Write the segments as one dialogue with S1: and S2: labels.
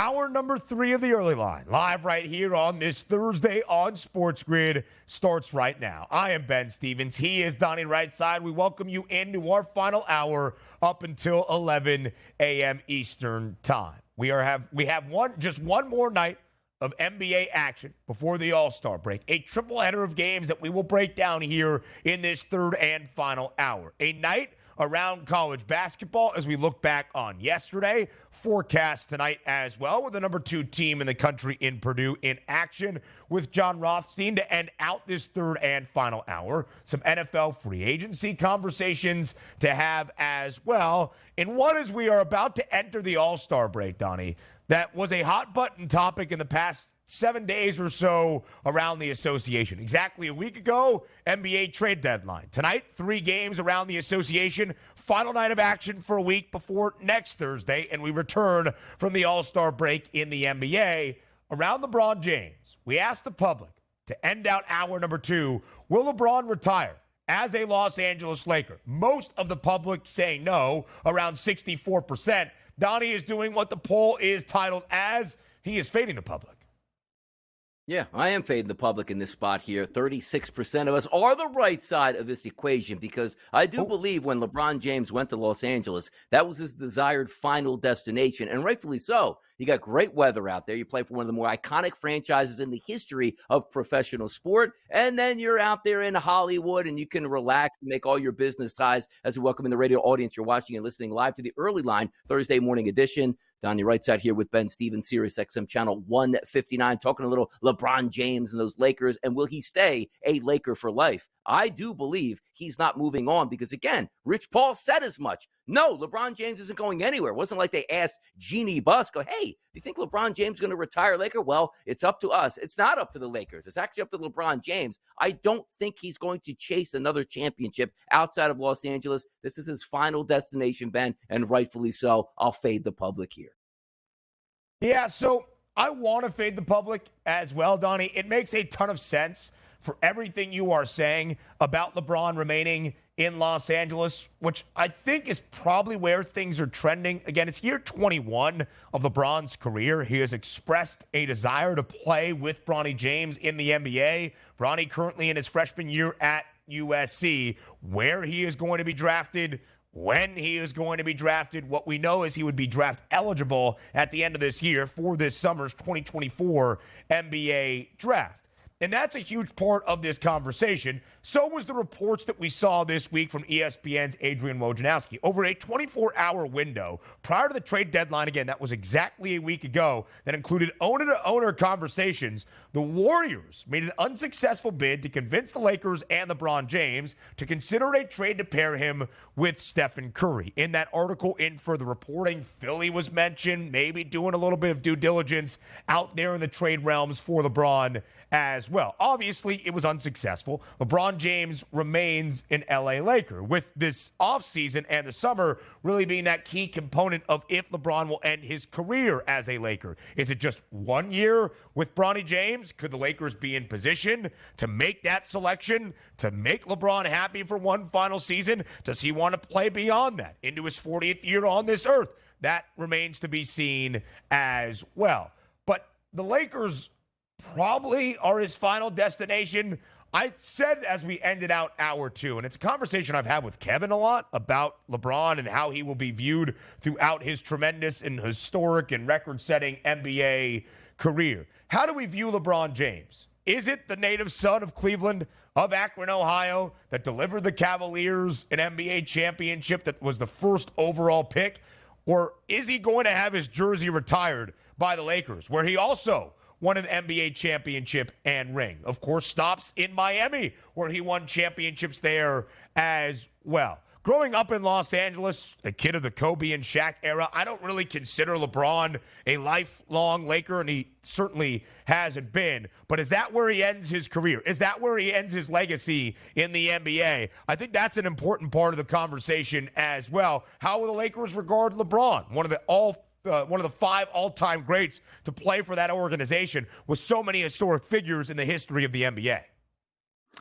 S1: Hour number 3 of the early line, live right here on this Thursday on SportsGrid, starts right now. I am Ben Stevens. He is Donnie Rightside. We welcome you into our final hour up until 11 a.m. Eastern time. We have just one more night of NBA action before the All-Star break. A triple header of games that we will break down here in this third and final hour. A night around college basketball as we look back on yesterday. Forecast tonight as well with the number 2 team in the country in Purdue in action with John Rothstein to end out this third and final hour. Some NFL free agency conversations to have as well. And one as we are about to enter the All-Star break, Donnie, that was a hot button topic in the past 7 days or so around the association. Exactly a week ago, NBA trade deadline. Tonight, 3 games around the association. Final night of action for a week before next Thursday, and we return from the All-Star break in the NBA. Around LeBron James, we asked the public to end out hour number 2, will LeBron retire as a Los Angeles Laker? Most of the public saying no, around 64%. Donnie is doing what the poll is titled as he is fading the public.
S2: Yeah, I am fading the public in this spot here. 36% of us are the right side of this equation because I do believe when LeBron James went to Los Angeles, that was his desired final destination, and rightfully so. You got great weather out there. You play for one of the more iconic franchises in the history of professional sport, and then you're out there in Hollywood, and you can relax and make all your business ties as we welcome in the radio audience. You're watching and listening live to the Early Line Thursday morning edition. Donnie Rightside here with Ben Stevens, Sirius XM channel 159, talking a little LeBron James and those Lakers, and will he stay a Laker for life? I do believe he's not moving on because, again, Rich Paul said as much. No, LeBron James isn't going anywhere. It wasn't like they asked Jeannie Buss, hey, do you think LeBron James is going to retire Laker? Well, it's up to us. It's not up to the Lakers. It's actually up to LeBron James. I don't think he's going to chase another championship outside of Los Angeles. This is his final destination, Ben, and rightfully so. I'll fade the public here.
S1: Yeah, so I want to fade the public as well, Donnie. It makes a ton of sense for everything you are saying about LeBron remaining in Los Angeles, which I think is probably where things are trending. Again, it's year 21 of LeBron's career. He has expressed a desire to play with Bronny James in the NBA. Bronny currently in his freshman year at USC. Where he is going to be drafted, when he is going to be drafted, what we know is he would be draft eligible at the end of this year for this summer's 2024 NBA draft. And that's a huge part of this conversation. So was the reports that we saw this week from ESPN's Adrian Wojnarowski. Over a 24-hour window prior to the trade deadline, again, that was exactly a week ago, that included owner-to-owner conversations, the Warriors made an unsuccessful bid to convince the Lakers and LeBron James to consider a trade to pair him with Stephen Curry. In that article, in further reporting, Philly was mentioned, maybe doing a little bit of due diligence out there in the trade realms for LeBron as well. Obviously, it was unsuccessful. LeBron James remains an LA Laker, with this offseason and the summer really being that key component of if LeBron will end his career as a Laker. Is it just 1 year with Bronny James? Could the Lakers be in position to make that selection, to make LeBron happy for one final season? Does he want to play beyond that into his 40th year on this earth? That remains to be seen as well. But the Lakers probably are his final destination. I said as we ended out hour 2, and it's a conversation I've had with Kevin a lot about LeBron and how he will be viewed throughout his tremendous and historic and record-setting NBA career. How do we view LeBron James? Is it the native son of Cleveland, of Akron, Ohio, that delivered the Cavaliers an NBA championship that was the first overall pick? Or is he going to have his jersey retired by the Lakers, where he also won an NBA championship and ring? Of course, stops in Miami, where he won championships there as well. Growing up in Los Angeles, a kid of the Kobe and Shaq era, I don't really consider LeBron a lifelong Laker, and he certainly hasn't been. But is that where he ends his career? Is that where he ends his legacy in the NBA? I think that's an important part of the conversation as well. How will the Lakers regard LeBron, one of the 5 all-time greats to play for that organization with so many historic figures in the history of the NBA?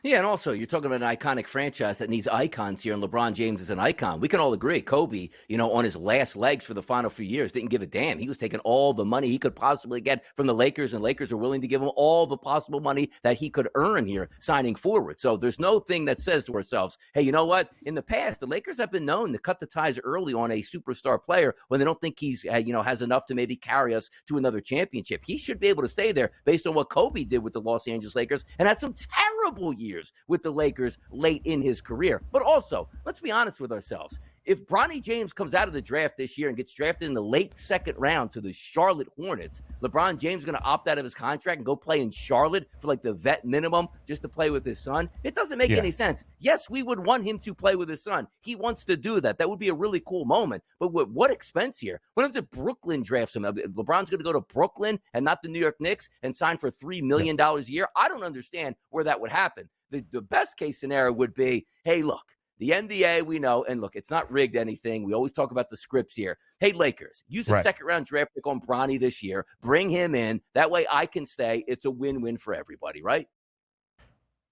S2: Yeah, and also you're talking about an iconic franchise that needs icons here, and LeBron James is an icon. We can all agree. Kobe, on his last legs for the final few years, didn't give a damn. He was taking all the money he could possibly get from the Lakers, and Lakers are willing to give him all the possible money that he could earn here signing forward. So there's no thing that says to ourselves, hey, you know what? In the past, the Lakers have been known to cut the ties early on a superstar player when they don't think he's, has enough to maybe carry us to another championship. He should be able to stay there based on what Kobe did with the Los Angeles Lakers and had some terrible years with the Lakers late in his career. But also, let's be honest with ourselves. If Bronny James comes out of the draft this year and gets drafted in the late second round to the Charlotte Hornets, LeBron James is going to opt out of his contract and go play in Charlotte for like the vet minimum just to play with his son. It doesn't make any sense. Yes, we would want him to play with his son. He wants to do that. That would be a really cool moment. But what expense here? What if Brooklyn drafts him? LeBron's going to go to Brooklyn and not the New York Knicks and sign for $3 million a year? I don't understand where that would happen. The best case scenario would be, hey, look, the NBA, we know, and look, it's not rigged anything. We always talk about the scripts here. Hey, Lakers, use a second-round draft pick on Bronny this year. Bring him in. That way I can stay. It's a win-win for everybody, right?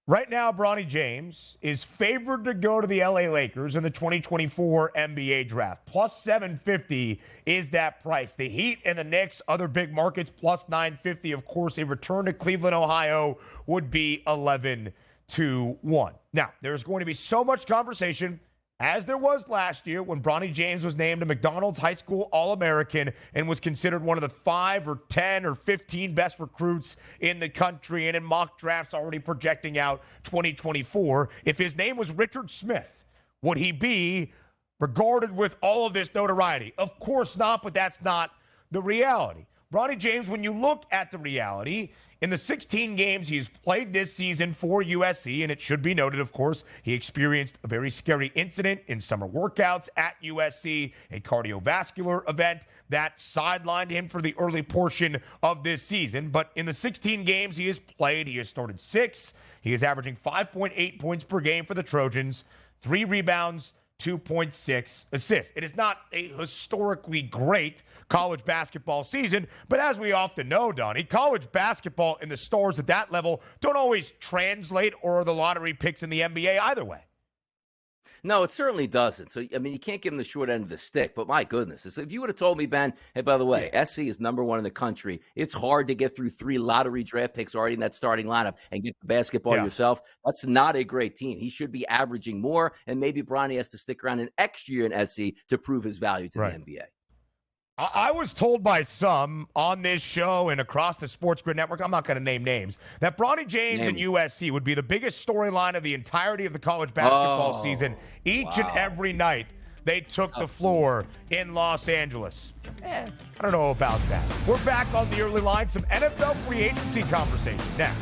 S1: Right now, Bronny James is favored to go to the LA Lakers in the 2024 NBA draft. Plus 750 is that price. The Heat and the Knicks, other big markets, plus 950. Of course, a return to Cleveland, Ohio would be 11-1. Now, there's going to be so much conversation, as there was last year when Bronny James was named a McDonald's High School All-American and was considered one of the 5 or 10 or 15 best recruits in the country, and in mock drafts already projecting out 2024. If his name was Richard Smith, would he be regarded with all of this notoriety? Of course not, but that's not the reality. Bronny James, when you look at the reality, in the 16 games he's played this season for USC, and it should be noted, of course, he experienced a very scary incident in summer workouts at USC, a cardiovascular event that sidelined him for the early portion of this season. But in the 16 games he has played, he has started 6. He is averaging 5.8 points per game for the Trojans, 3 rebounds, 2.6 assists. It is not a historically great college basketball season, but as we often know, Donnie, college basketball and the stars at that level don't always translate, or the lottery picks in the NBA either way.
S2: No, it certainly doesn't. So, I mean, you can't give him the short end of the stick, but my goodness. If you would have told me, Ben, hey, by the way, SC is number 1 in the country. It's hard to get through 3 lottery draft picks already in that starting lineup and get the basketball yourself. That's not a great team. He should be averaging more, and maybe Bronny has to stick around an extra year in SC to prove his value to the NBA.
S1: I was told by some on this show and across the SportsGrid network, I'm not going to name names, that Bronny James and USC would be the biggest storyline of the entirety of the college basketball season. Each and every night they took the floor in Los Angeles. I don't know about that. We're back on the early line. Some NFL free agency conversation next.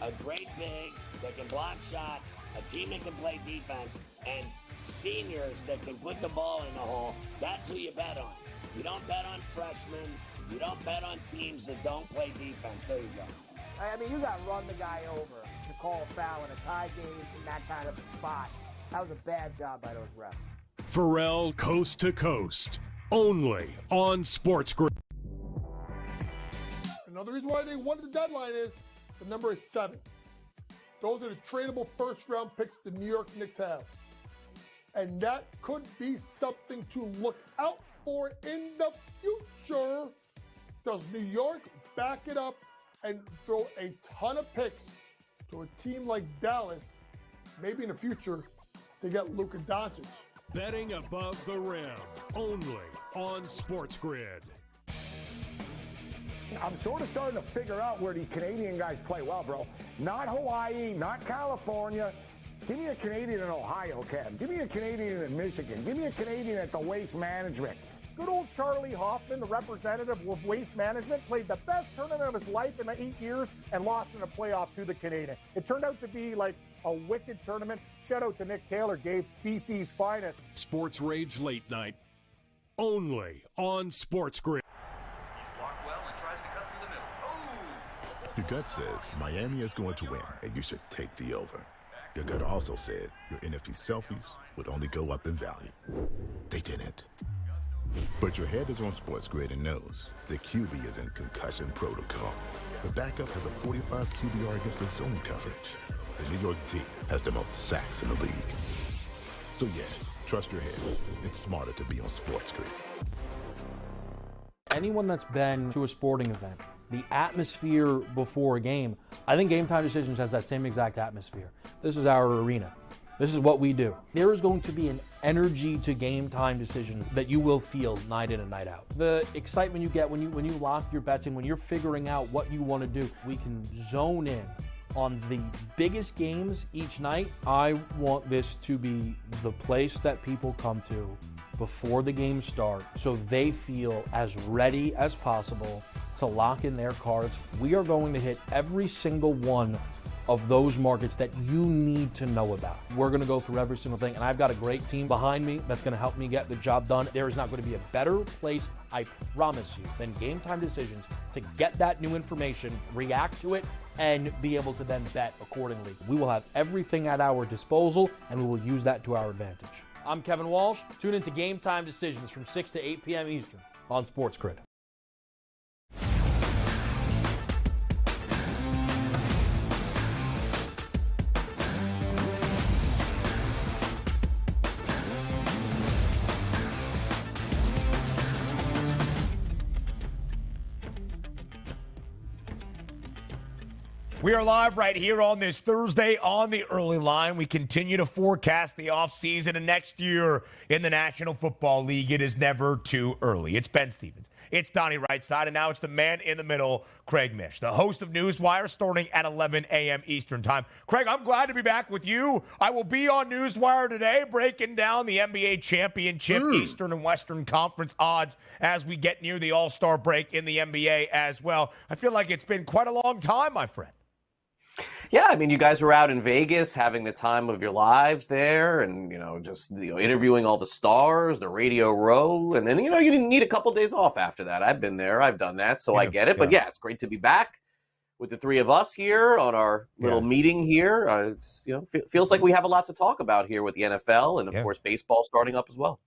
S3: A great big that can block shots, a team that can play defense, and seniors that can put the ball in the hole. That's who you bet on. You don't bet on freshmen. You don't bet on teams that don't play defense. There you go.
S4: I mean, you got to run the guy over to call a foul in a tie game in that kind of a spot. That was a bad job by those refs.
S5: Pharrell Coast to Coast, only on SportsGrid.
S6: Another reason why they wanted the deadline is the number is 7. Those are the tradable first-round picks the New York Knicks have. And that could be something to look out for in the future. Does New York back it up and throw a ton of picks to a team like Dallas, maybe in the future, to get Luka Doncic?
S5: Betting above the rim, only on SportsGrid.
S7: I'm sort of starting to figure out where the Canadian guys play well, bro. Not Hawaii, not California. Give me a Canadian in Ohio, Cam. Give me a Canadian in Michigan. Give me a Canadian at the Waste Management.
S4: Good old Charlie Hoffman, the representative of Waste Management, played the best tournament of his life in the 8 years and lost in a playoff to the Canadian. It turned out to be like a wicked tournament. Shout out to Nick Taylor, gave BC's finest.
S5: Sports Rage Late Night. Only on SportsGrid.
S8: Your gut says Miami is going to win, and you should take the over. Your gut also said your NFT selfies would only go up in value. They didn't. But your head is on SportsGrid and knows the QB is in concussion protocol. The backup has a 45 QBR against the zone coverage. The New York D has the most sacks in the league. So yeah, trust your head. It's smarter to be on SportsGrid.
S9: Anyone that's been to a sporting event, the atmosphere before a game, I think Game Time Decisions has that same exact atmosphere. This is our arena. This is what we do. There is going to be an energy to Game Time Decisions that you will feel night in and night out. The excitement you get when you lock your bets in, when you're figuring out what you want to do, we can zone in on the biggest games each night. I want this to be the place that people come to before the games start so they feel as ready as possible to lock in their cards. We are going to hit every single one of those markets that you need to know about. We're going to go through every single thing, and I've got a great team behind me that's going to help me get the job done. There is not going to be a better place, I promise you, than Game Time Decisions to get that new information, react to it, and be able to then bet accordingly. We will have everything at our disposal, and we will use that to our advantage. I'm Kevin Walsh. Tune into Game Time Decisions from 6 to 8 p.m. Eastern on SportsGrid.
S1: We are live right here on this Thursday on the early line. We continue to forecast the offseason and next year in the National Football League. It is never too early. It's Ben Stevens. It's Donnie Rightside, and now it's the man in the middle, Craig Mish, the host of Newswire, starting at 11 a.m. Eastern time. Craig, I'm glad to be back with you. I will be on Newswire today breaking down the NBA championship, Eastern and Western Conference odds as we get near the All-Star break in the NBA as well. I feel like it's been quite a long time, my friend.
S10: Yeah, I mean, you guys were out in Vegas having the time of your lives there and, just interviewing all the stars, the Radio Row. And then, you didn't need a couple of days off after that. I've been there. I've done that. So I get it. But yeah, it's great to be back with the three of us here on our little meeting here. It's, feels like we have a lot to talk about here with the NFL and, of course, baseball starting up as well.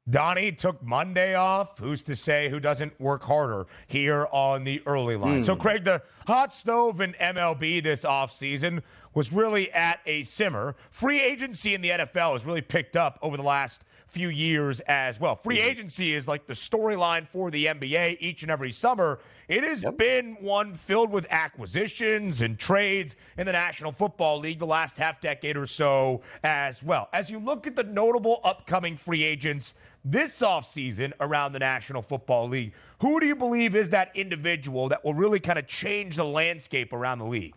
S1: Donnie took Monday off. Who's to say who doesn't work harder here on the early line? So, Craig, the hot stove in MLB this offseason was really at a simmer. Free agency in the NFL has really picked up over the last few years as well. Free agency is like the storyline for the NBA each and every summer. It has been one filled with acquisitions and trades in the National Football League the last half decade or so as well. As you look at the notable upcoming free agents this offseason around the National Football League, who do you believe is that individual that will really kind of change the landscape around the league?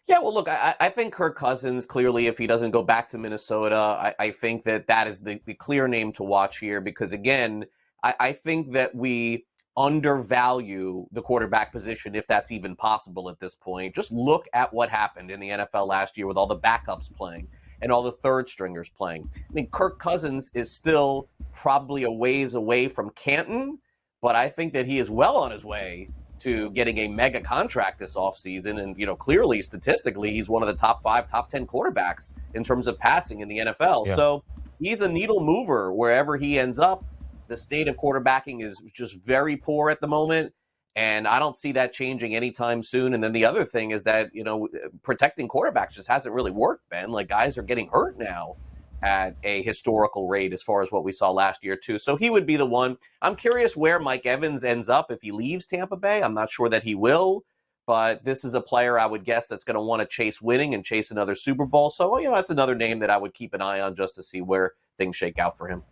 S10: Yeah, well, look, I think Kirk Cousins, clearly, if he doesn't go back to Minnesota, I think that is the clear name to watch here because, again, I think that we undervalue the quarterback position, if that's even possible at this point. Just look at what happened in the NFL last year with all the backups playing and all the third stringers playing. I mean, Kirk Cousins is still probably a ways away from Canton, but I think that he is well on his way to getting a mega contract this offseason. And, clearly, statistically, he's one of the top 5, top 10 quarterbacks in terms of passing in the NFL. Yeah. So he's a needle mover wherever he ends up. The state of quarterbacking is just very poor at the moment, and I don't see that changing anytime soon. And then the other thing is that, protecting quarterbacks just hasn't really worked, Ben. Like, guys are getting hurt now at a historical rate as far as what we saw last year, too. So he would be the one. I'm curious where Mike Evans ends up if he leaves Tampa Bay. I'm not sure that he will, but this is a player I would guess that's going to want to chase winning and chase another Super Bowl. So, that's another name that I would keep an eye on just to see where things shake out for him.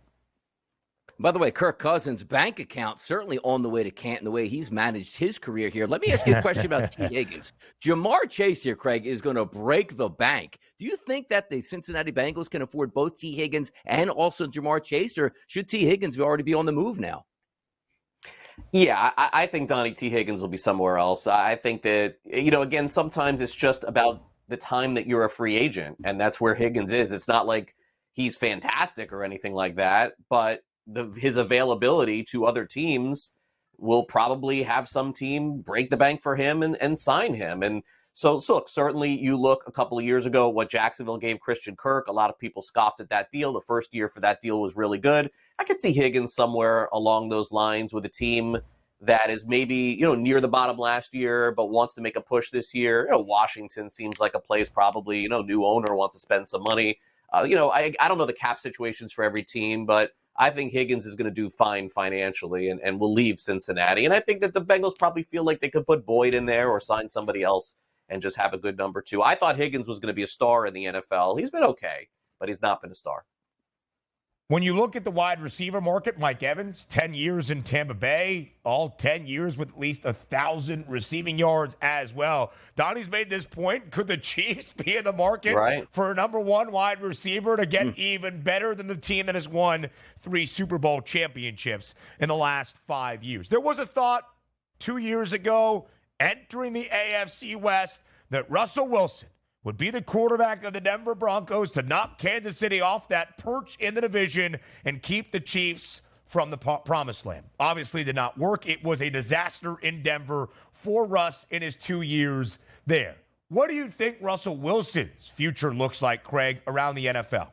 S2: By the way, Kirk Cousins' bank account certainly on the way to Canton, the way he's managed his career here. Let me ask you a question about T. Higgins. Jamar Chase here, Craig, is going to break the bank. Do you think that the Cincinnati Bengals can afford both T. Higgins and also Jamar Chase, or should T. Higgins already be on the move now?
S10: Yeah, I think Donnie T. Higgins will be somewhere else. I think that, again, sometimes it's just about the time that you're a free agent, and that's where Higgins is. It's not like he's fantastic or anything like that, but his availability to other teams will probably have some team break the bank for him and sign him. And so look, certainly you look a couple of years ago what Jacksonville gave Christian Kirk. A lot of people scoffed at that deal. The first year for that deal was really good. I could see Higgins somewhere along those lines with a team that is maybe, near the bottom last year, but wants to make a push this year. Washington seems like a place probably, new owner wants to spend some money. I don't know the cap situations for every team, but I think Higgins is going to do fine financially and will leave Cincinnati. And I think that the Bengals probably feel like they could put Boyd in there or sign somebody else and just have a good number two. I thought Higgins was going to be a star in the NFL. He's been okay, but he's not been a star.
S1: When you look at the wide receiver market, Mike Evans, 10 years in Tampa Bay, all 10 years with at least 1,000 receiving yards as well. Donnie's made this point. Could the Chiefs be in the market for a number one wide receiver to get even better than the team that has won 3 Super Bowl championships in the last 5 years? There was a thought 2 years ago entering the AFC West that Russell Wilson would be the quarterback of the Denver Broncos to knock Kansas City off that perch in the division and keep the Chiefs from the promised land. Obviously did not work. It was a disaster in Denver for Russ in his 2 years there. What do you think Russell Wilson's future looks like, Craig, around the NFL?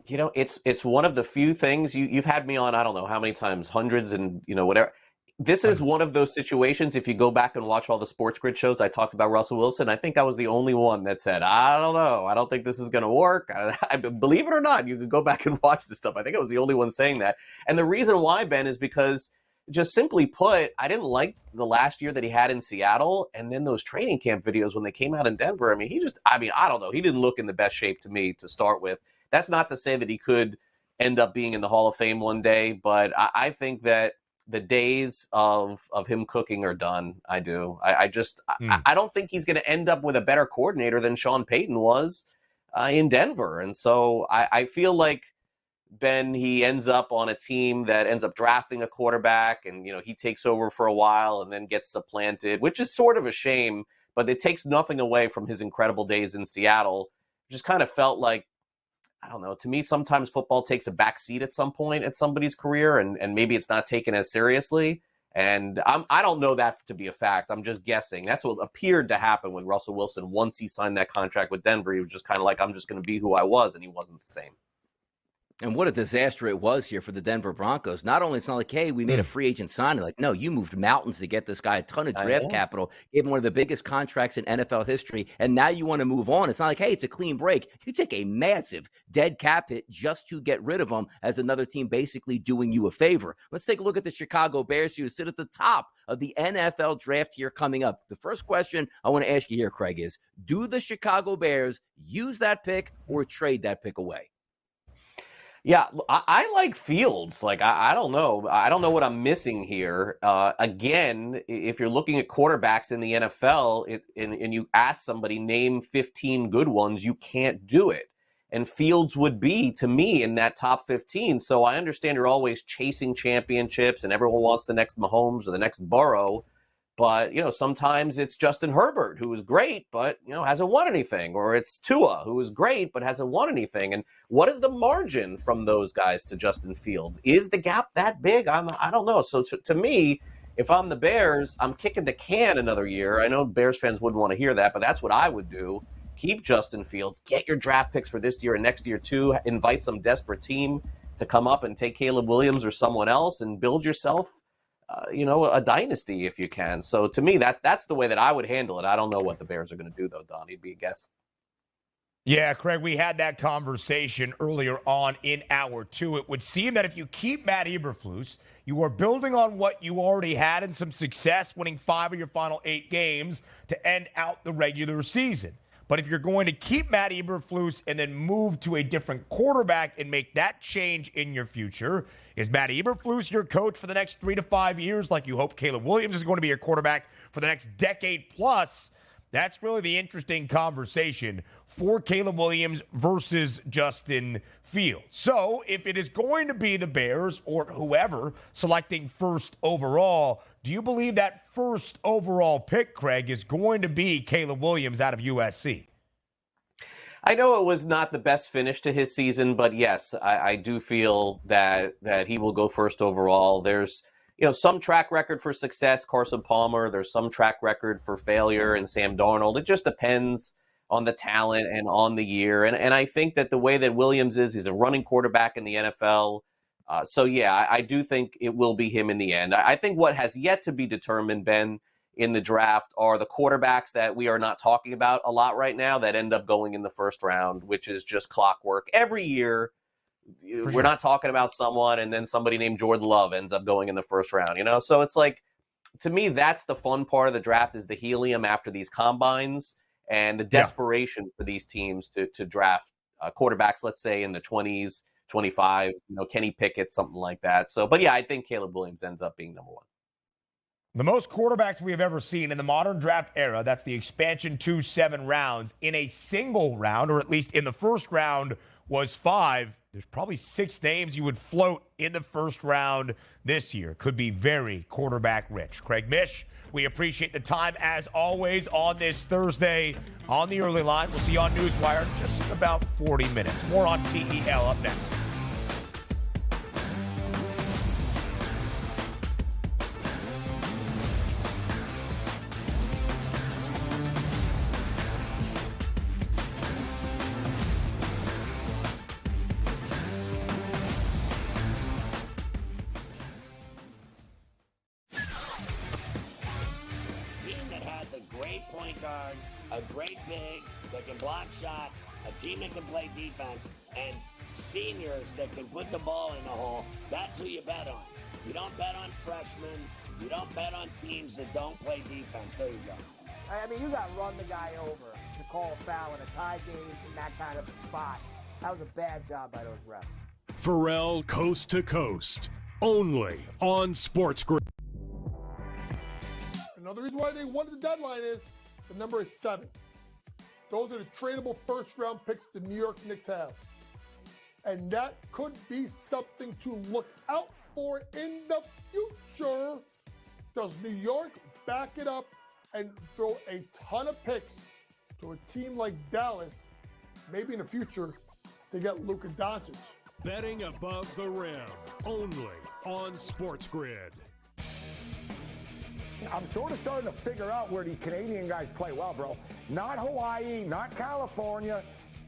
S10: It's one of the few things you've had me on, I don't know how many times, hundreds and, whatever. This is one of those situations, if you go back and watch all the SportsGrid shows, I talked about Russell Wilson. I think I was the only one that said, I don't know. I don't think this is going to work. I believe it or not, you can go back and watch this stuff. I think I was the only one saying that. And the reason why, Ben, is because just simply put, I didn't like the last year that he had in Seattle. And then those training camp videos when they came out in Denver, I don't know. He didn't look in the best shape to me to start with. That's not to say that he could end up being in the Hall of Fame one day, but I think that the days of him cooking are done. I do. I don't think he's going to end up with a better coordinator than Sean Payton was in Denver. And so I feel like, Ben, he ends up on a team that ends up drafting a quarterback and, he takes over for a while and then gets supplanted, which is sort of a shame, but it takes nothing away from his incredible days in Seattle. Just kind of felt like, I don't know, to me, sometimes football takes a back seat at some point at somebody's career, and maybe it's not taken as seriously. And I don't know that to be a fact. I'm just guessing. That's what appeared to happen with Russell Wilson. Once he signed that contract with Denver, he was just kind of like, I'm just going to be who I was, and he wasn't the same.
S2: And what a disaster it was here for the Denver Broncos. Not only it's not like, hey, we made a free agent signing. Like, no, you moved mountains to get this guy a ton of draft capital, gave him one of the biggest contracts in NFL history, and now you want to move on. It's not like, hey, it's a clean break. You take a massive dead cap hit just to get rid of him as another team basically doing you a favor. Let's take a look at the Chicago Bears who sit at the top of the NFL draft here coming up. The first question I want to ask you here, Craig, is do the Chicago Bears use that pick or trade that pick away?
S10: Yeah, I like Fields. Like, I don't know. I don't know what I'm missing here. Again, if you're looking at quarterbacks in the NFL and you ask somebody, name 15 good ones, you can't do it. And Fields would be, to me, in that top 15. So I understand you're always chasing championships and everyone wants the next Mahomes or the next Burrow. But, sometimes it's Justin Herbert, who is great, but, hasn't won anything. Or it's Tua, who is great, but hasn't won anything. And what is the margin from those guys to Justin Fields? Is the gap that big? I don't know. So to me, if I'm the Bears, I'm kicking the can another year. I know Bears fans wouldn't want to hear that, but that's what I would do. Keep Justin Fields. Get your draft picks for this year and next year, too. Invite some desperate team to come up and take Caleb Williams or someone else and build yourself a dynasty if you can. So to me, that's the way that I would handle it. I don't know what the Bears are going to do, though, Donnie. It'd be a guess.
S1: Yeah, Craig, we had that conversation earlier on in hour 2. It would seem that if you keep Matt Eberflus, you are building on what you already had and some success, winning 5 of your final 8 games to end out the regular season. But if you're going to keep Matt Eberflus and then move to a different quarterback and make that change in your future, is Matt Eberflus your coach for the next 3 to 5 years, like you hope Caleb Williams is going to be your quarterback for the next decade plus? That's really the interesting conversation for Caleb Williams versus Justin Fields. So if it is going to be the Bears or whoever selecting first overall, do you believe that first overall pick, Craig, is going to be Caleb Williams out of USC?
S10: I know it was not the best finish to his season, but yes, I do feel that he will go first overall. There's some track record for success, Carson Palmer. There's some track record for failure in Sam Darnold. It just depends on the talent and on the year. And I think that the way that Williams is, he's a running quarterback in the NFL. So yeah, I do think it will be him in the end. I think what has yet to be determined, Ben, in the draft are the quarterbacks that we are not talking about a lot right now that end up going in the first round, which is just clockwork. Every year, we're not talking about someone, and then somebody named Jordan Love ends up going in the first round, So it's like, to me, that's the fun part of the draft is the helium after these combines and the desperation for these teams to draft quarterbacks, let's say, in the 20s, 25, Kenny Pickett, something like that. So, but yeah, I think Caleb Williams ends up being number one.
S1: The most quarterbacks we have ever seen in the modern draft era, that's the expansion 2-7 rounds, in a single round, or at least in the first round, was 5. There's probably 6 names you would float in the first round this year. Could be very quarterback rich. Craig Mish, we appreciate the time as always on this Thursday on the early line. We'll see you on Newswire in just about 40 minutes. More on TEL up next.
S3: A great big that can block shots, a team that can play defense, and seniors that can put the ball in the hole. That's who you bet on. You don't bet on freshmen. You don't bet on teams that don't play defense. There you go.
S4: I mean, you got to run the guy over to call a foul in a tie game in that kind of a spot. That was a bad job by those refs.
S5: Pharrell Coast to Coast, only on SportsGrid.
S6: Another reason why they wanted the deadline is the number is 7. Those are the tradable first-round picks the New York Knicks have. And that could be something to look out for in the future. Does New York back it up and throw a ton of picks to a team like Dallas, maybe in the future, to get Luka Doncic?
S5: Betting above the rim, only on SportsGrid.
S7: I'm sort of starting to figure out where these Canadian guys play well, bro. Not Hawaii, not California.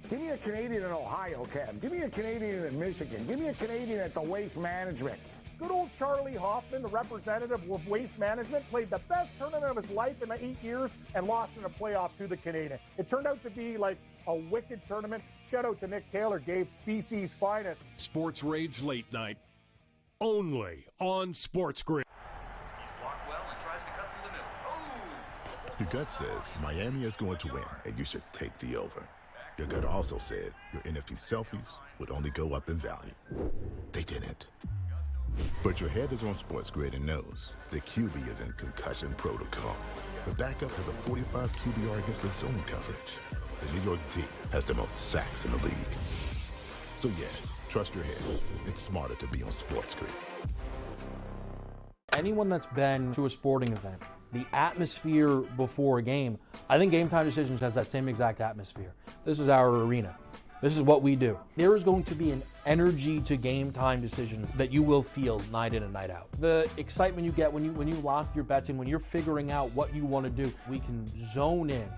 S7: Give me a Canadian in Ohio, Cam. Give me a Canadian in Michigan. Give me a Canadian at the Waste Management.
S4: Good old Charlie Hoffman, the representative of Waste Management, played the best tournament of his life in the 8 years and lost in a playoff to the Canadian. It turned out to be like a wicked tournament. Shout out to Nick Taylor, gave BC's finest.
S5: Sports Rage Late Night, only on SportsGrid.
S8: Your gut says Miami is going to win, and you should take the over. Your gut also said your NFT selfies would only go up in value. They didn't. But your head is on SportsGrid and knows the QB is in concussion protocol. The backup has a 45 QBR against the zone coverage. The New York D has the most sacks in the league. So yeah, trust your head. It's smarter to be on SportsGrid.
S9: Anyone that's been to a sporting event, the atmosphere before a game, I think Game Time Decisions has that same exact atmosphere. This is our arena. This is what we do. There is going to be an energy to Game Time Decisions that you will feel night in and night out. The excitement you get when you lock your bets in, when you're figuring out what you want to do, we can zone in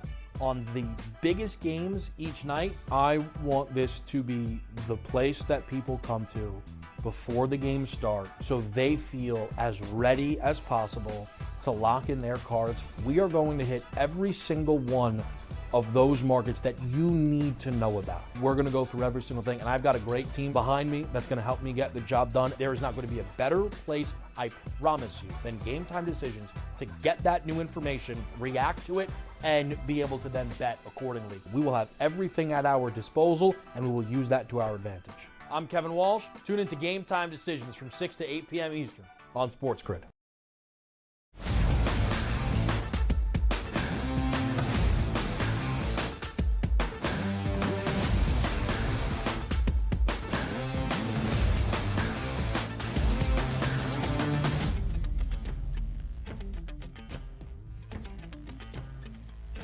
S9: on the biggest games each night. I want this to be the place that people come to before the games start so they feel as ready as possible to lock in their cards. We are going to hit every single one of those markets that you need to know about. We're going to go through every single thing, and I've got a great team behind me that's going to help me get the job done. There is not going to be a better place, I promise you, than Game Time Decisions to get that new information, react to it, and be able to then bet accordingly. We will have everything at our disposal, and we will use that to our advantage. I'm Kevin Walsh. Tune into Game Time Decisions from 6 to 8 p.m. Eastern on SportsGrid.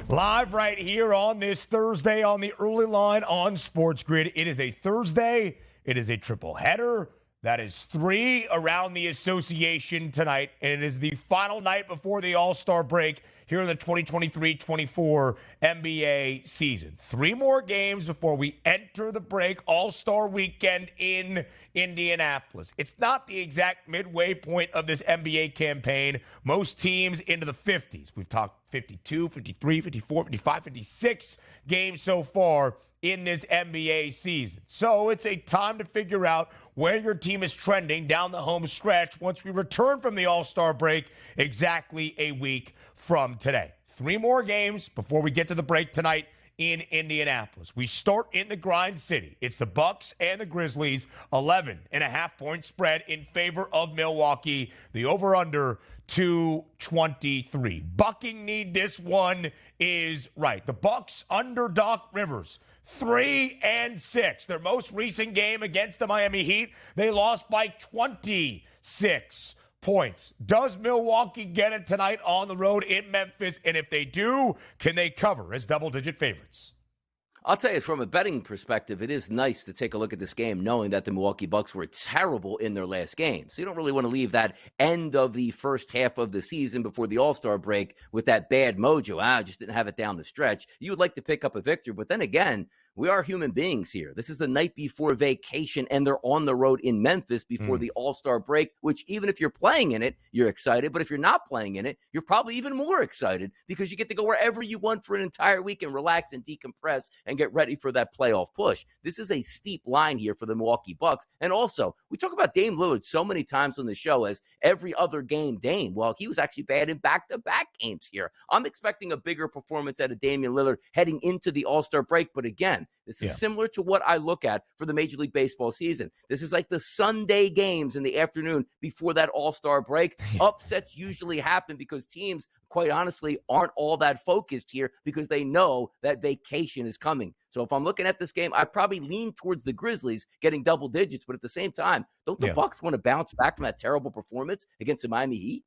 S1: Live right here on this Thursday on the early line on SportsGrid. It is a Thursday. It is a triple header. That is 3 around the association tonight, and it is the final night before the All-Star break here in the 2023-24 NBA season. 3 more games before we enter the break, All-Star weekend in Indianapolis. It's not the exact midway point of this NBA campaign. Most teams into the 50s. We've talked 52, 53, 54, 55, 56 games so far in this NBA season. So it's a time to figure out where your team is trending down the home stretch once we return from the All-Star break exactly a week from today. 3 more games before we get to the break tonight in Indianapolis. We start in the grind city. It's the Bucks and the Grizzlies, 11.5-point spread in favor of Milwaukee. The over-under 223. Bucking need this one is right. The Bucks under Doc Rivers, 3-6. Their most recent game against the Miami Heat, they lost by 26 points. Does Milwaukee get it tonight on the road in Memphis? And if they do, can they cover as double-digit favorites?
S2: I'll tell you, from a betting perspective, it is nice to take a look at this game knowing that the Milwaukee Bucks were terrible in their last game. So you don't really want to leave that end of the first half of the season before the All-Star break with that bad mojo. I just didn't have it down the stretch. You would like to pick up a victory, but then again, we are human beings here. This is the night before vacation, and they're on the road in Memphis before the All-Star break, which even if you're playing in it, you're excited. But if you're not playing in it, you're probably even more excited because you get to go wherever you want for an entire week and relax and decompress and get ready for that playoff push. This is a steep line here for the Milwaukee Bucks. And also, we talk about Dame Lillard so many times on the show as every other game Dame. Well, he was actually bad in back-to-back games here. I'm expecting a bigger performance out of Damian Lillard heading into the All-Star break. But again, this is similar to what I look at for the Major League Baseball season. This is like the Sunday games in the afternoon before that All-Star break. Upsets usually happen because teams, quite honestly, aren't all that focused here because they know that vacation is coming. So if I'm looking at this game, I probably lean towards the Grizzlies getting double digits. But at the same time, don't the Bucks want to bounce back from that terrible performance against the Miami Heat?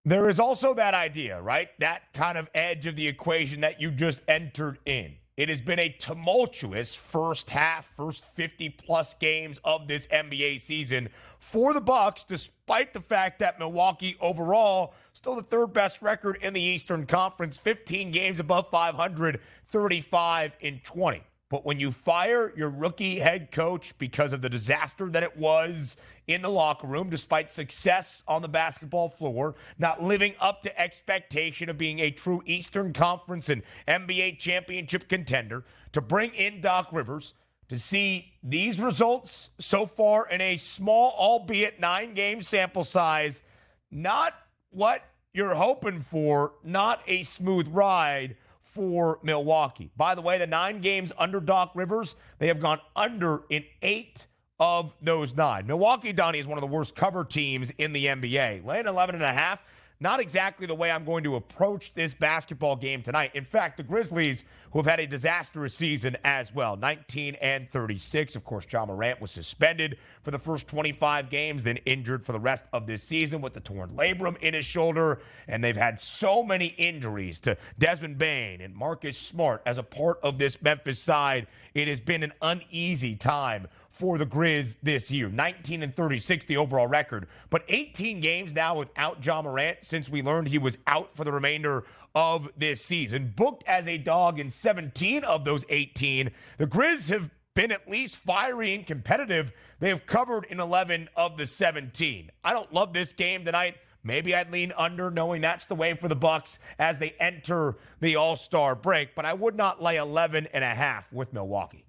S1: There is also that idea, right? That kind of edge of the equation that you just entered in. It has been a tumultuous first half, first 50-plus games of this NBA season for the Bucks, despite the fact that Milwaukee overall still the 3rd best record in the Eastern Conference, 15 games above 500, 35-20. But when you fire your rookie head coach because of the disaster that it was in the locker room, despite success on the basketball floor, not living up to expectation of being a true Eastern Conference and NBA championship contender, to bring in Doc Rivers, to see these results so far in a small, albeit 9-game sample size, not what you're hoping for, not a smooth ride for Milwaukee. By the way, the 9 games under Doc Rivers, they have gone under in 8 of those 9. Milwaukee, Donnie, is one of the worst cover teams in the NBA. Laying 11.5, not exactly the way I'm going to approach this basketball game tonight. In fact, the Grizzlies, who have had a disastrous season as well, 19-36. Of course, Ja Morant was suspended for the first 25 games, then injured for the rest of this season with the torn labrum in his shoulder. And they've had so many injuries to Desmond Bane and Marcus Smart as a part of this Memphis side. It has been an uneasy time for the Grizz this year. 19-36, the overall record. But 18 games now without Ja Morant since we learned he was out for the remainder of this season. Booked as a dog in 17 of those 18. The Grizz have been at least fiery and competitive. They have covered in 11 of the 17. I don't love this game tonight. Maybe I'd lean under, knowing that's the way for the Bucks as they enter the All-Star break. But I would not lay 11.5 with Milwaukee.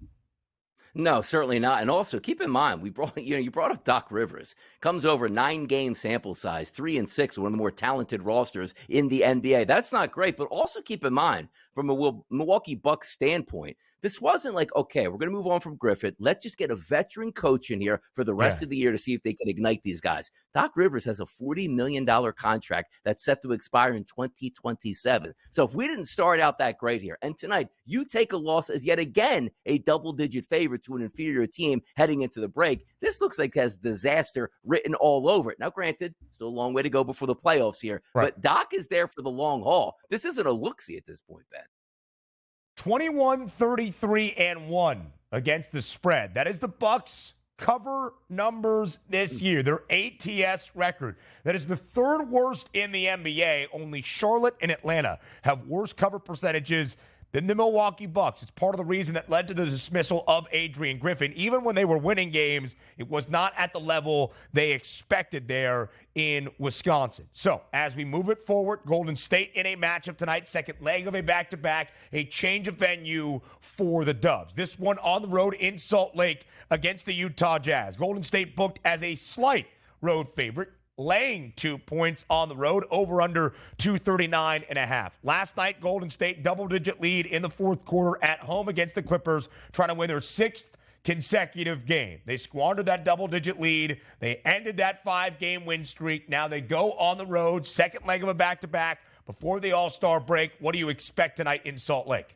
S2: No, certainly not. And also keep in mind, you brought up Doc Rivers. Comes over 9-game sample size, 3-6, one of the more talented rosters in the NBA. That's not great, but also keep in mind, from a Milwaukee Bucks standpoint, this wasn't like, okay, we're going to move on from Griffith. Let's just get a veteran coach in here for the rest of the year to see if they can ignite these guys. Doc Rivers has a $40 million contract that's set to expire in 2027. So if we didn't start out that great here, and tonight you take a loss as yet again a double-digit favorite to an inferior team heading into the break, this looks like it has disaster written all over it. Now, granted, still a long way to go before the playoffs here, but Doc is there for the long haul. This isn't a look-see at this point, Ben.
S1: 21-33-1 against the spread. That is the Bucks' cover numbers this year. Their ATS record. That is the third worst in the NBA. Only Charlotte and Atlanta have worse cover percentages than the Milwaukee Bucks. It's part of the reason that led to the dismissal of Adrian Griffin. Even when they were winning games, it was not at the level they expected there in Wisconsin. So as we move it forward, Golden State in a matchup tonight, second leg of a back-to-back, a change of venue for the Dubs. This one on the road in Salt Lake against the Utah Jazz. Golden State booked as a slight road favorite, laying 2 points on the road, over under 239.5. Last night, Golden State double-digit lead in the fourth quarter at home against the Clippers, trying to win their sixth consecutive game. They squandered that double-digit lead. They ended that 5-game win streak. Now they go on the road, second leg of a back-to-back before the All-Star break. What do you expect tonight in Salt Lake?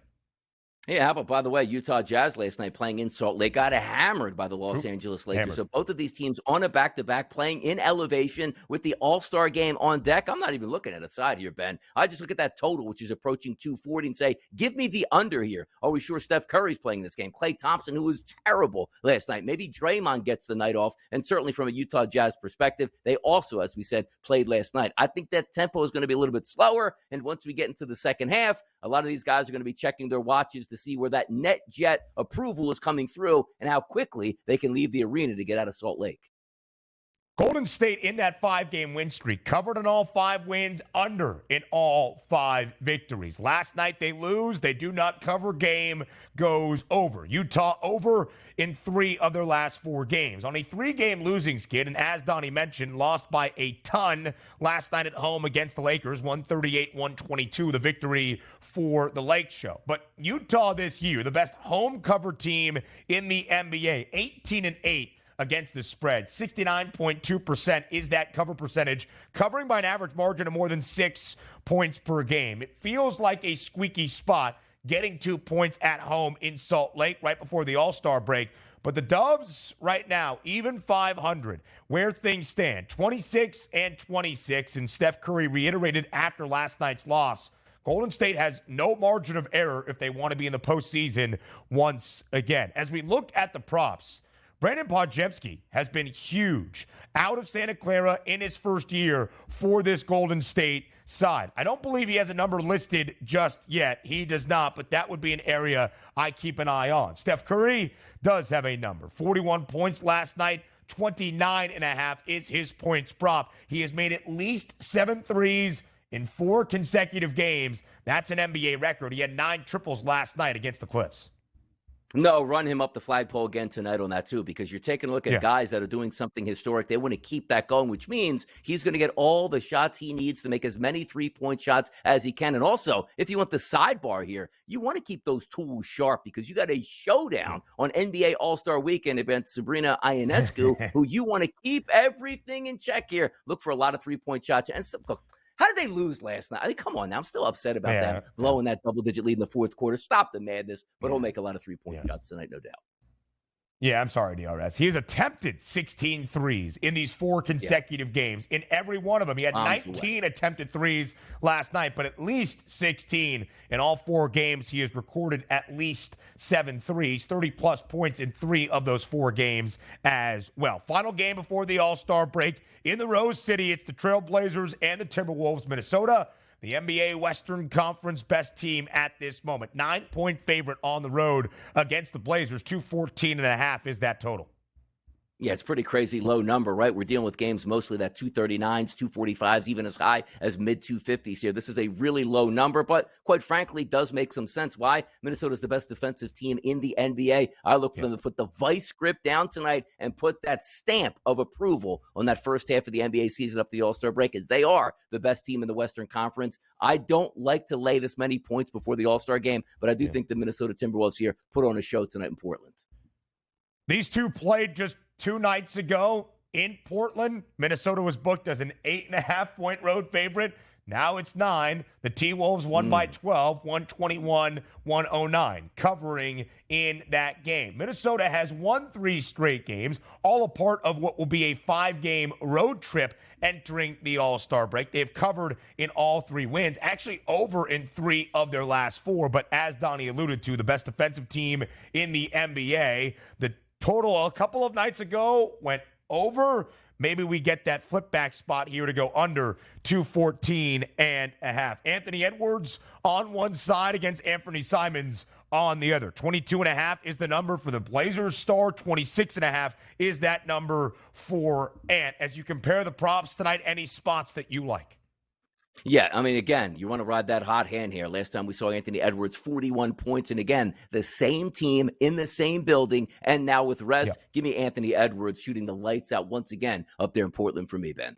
S2: Yeah, how about, by the way, Utah Jazz last night playing in Salt Lake got hammered by the Los Angeles Lakers. So both of these teams on a back-to-back playing in elevation with the All-Star game on deck. I'm not even looking at a side here, Ben. I just look at that total, which is approaching 240, and say, give me the under here. Are we sure Steph Curry's playing this game? Klay Thompson, who was terrible last night. Maybe Draymond gets the night off. And certainly from a Utah Jazz perspective, they also, as we said, played last night. I think that tempo is going to be a little bit slower. And once we get into the second half, a lot of these guys are going to be checking their watches to see where that net jet approval is coming through and how quickly they can leave the arena to get out of Salt Lake.
S1: Golden State in that 5-game win streak, covered in all 5 wins, under in all 5 victories. Last night they lose, they do not cover, game goes over. Utah over in 3 of their last 4 games. On a 3-game losing skid, and as Donnie mentioned, lost by a ton last night at home against the Lakers, 138-122, the victory for the Lake Show. But Utah this year, the best home cover team in the NBA, 18-8. Against the spread. 69.2% is that cover percentage, covering by an average margin of more than 6 points per game. It feels like a squeaky spot getting 2 points at home in Salt Lake right before the All-Star break. But the Dubs right now, even 500, where things stand, 26-26, and Steph Curry reiterated after last night's loss, Golden State has no margin of error if they want to be in the postseason once again. As we look at the props, Brandon Podjemski has been huge out of Santa Clara in his first year for this Golden State side. I don't believe he has a number listed just yet. He does not, but that would be an area I keep an eye on. Steph Curry does have a number. 41 points last night. 29.5 is his points prop. He has made at least 7 threes in 4 consecutive games. That's an NBA record. He had 9 triples last night against the Clips.
S2: No, run him up the flagpole again tonight on that too, because you're taking a look at guys that are doing something historic. They want to keep that going, which means he's going to get all the shots he needs to make as many 3-point shots as he can. And also, if you want the sidebar here, you want to keep those tools sharp because you got a showdown on NBA All-Star Weekend against Sabrina Ionescu, who you want to keep everything in check here. Look for a lot of 3-point shots. And look, how did they lose last night? I mean, come on now. I'm still upset about them blowing that double-digit lead in the fourth quarter. Stop the madness, but he'll make a lot of 3-point shots tonight, no doubt.
S1: Yeah, I'm sorry, DRS. He has attempted 16 threes in these 4 consecutive games. In every one of them, he had 19 attempted threes last night, but at least 16 in all 4 games. He has recorded at least 7 threes, 30-plus points in 3 of those 4 games as well. Final game before the All-Star break in the Rose City. It's the Trailblazers and the Timberwolves. Minnesota, the NBA Western Conference best team at this moment. 9-point favorite on the road against the Blazers. 214.5 is that total.
S2: Yeah, it's pretty crazy low number, right? We're dealing with games mostly that 239s, 245s, even as high as mid 250s here. This is a really low number, but quite frankly, does make some sense. Why? Minnesota's the best defensive team in the NBA. I look for them to put the vice grip down tonight and put that stamp of approval on that first half of the NBA season up to the All-Star break, as they are the best team in the Western Conference. I don't like to lay this many points before the All-Star game, but I do think the Minnesota Timberwolves here put on a show tonight in Portland.
S1: These two played just 2 nights ago in Portland. Minnesota was booked as an 8.5-point road favorite. Now it's 9. The T-Wolves won by 12, 121-109, covering in that game. Minnesota has won 3 straight games, all a part of what will be a 5-game road trip entering the All-Star break. They've covered in all 3 wins, actually over in 3 of their last 4. But as Donnie alluded to, the best defensive team in the NBA, the total a couple of nights ago went over. Maybe we get that flip back spot here to go under 214.5. Anthony Edwards on one side against Anthony Simons on the other. 22.5 is the number for the Blazers star. 26.5 is that number for Ant. As you compare the props tonight, any spots that you like?
S2: Yeah, I mean, again, you want to ride that hot hand here. Last time we saw Anthony Edwards, 41 points. And again, the same team in the same building. And now with rest, give me Anthony Edwards shooting the lights out once again up there in Portland for me, Ben.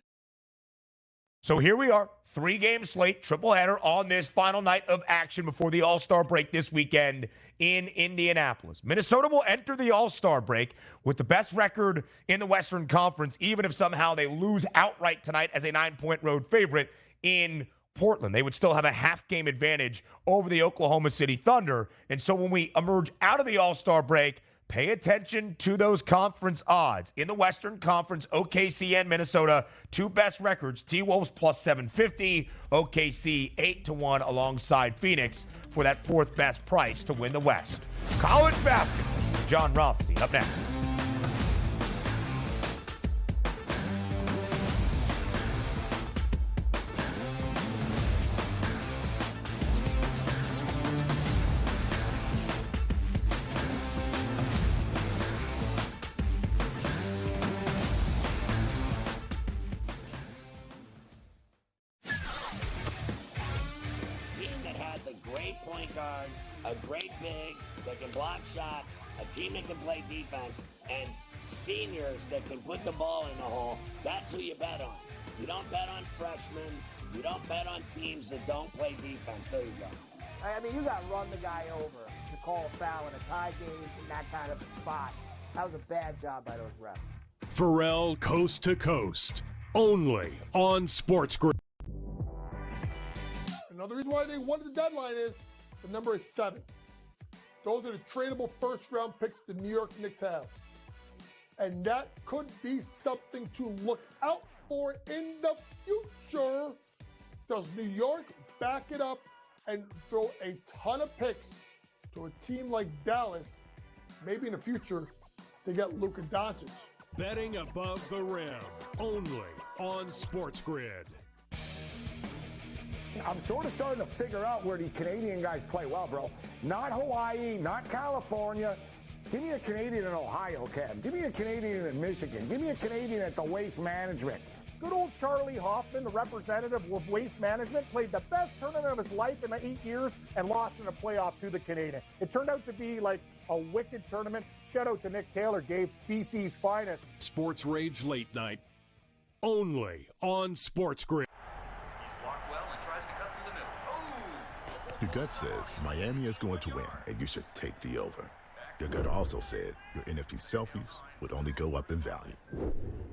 S1: So here we are, 3-game slate, triple header on this final night of action before the All-Star break this weekend in Indianapolis. Minnesota will enter the All-Star break with the best record in the Western Conference, even if somehow they lose outright tonight as a 9-point road favorite in Portland. They would still have a half-game advantage over the Oklahoma City Thunder. And so when we emerge out of the All-Star break, pay attention to those conference odds. In the Western Conference, OKC and Minnesota, 2 best records. T-Wolves plus 750, OKC 8-1 alongside Phoenix for that 4th best price to win the West. College basketball. John Rothstein up next.
S3: A great big that can block shots, a team that can play defense, and seniors that can put the ball in the hole. That's who you bet on. You don't bet on freshmen. You don't bet on teams that don't play defense. There you go.
S11: I mean, you got to run the guy over to call a foul in a tie game in that kind of a spot. That was a bad job by those refs.
S5: Pharrell Coast to Coast, only on SportsGrid.
S6: Another reason why they wanted the deadline is the number is 7. Those are the tradable first-round picks the New York Knicks have. And that could be something to look out for in the future. Does New York back it up and throw a ton of picks to a team like Dallas? Maybe in the future, they get Luka Doncic.
S5: Betting above the rim, only on SportsGrid.
S7: I'm sort of starting to figure out where the Canadian guys play well, bro. Not Hawaii, not California. Give me a Canadian in Ohio, Cam. Give me a Canadian in Michigan. Give me a Canadian at the Waste Management.
S4: Good old Charlie Hoffman, the representative of Waste Management, played the best tournament of his life in the 8 years and lost in a playoff to the Canadian. It turned out to be like a wicked tournament. Shout out to Nick Taylor, gave BC's finest.
S5: Sports Rage Late Night, only on SportsGrid.
S8: Your gut says Miami is going to win, and you should take the over. Your gut also said your NFT selfies would only go up in value.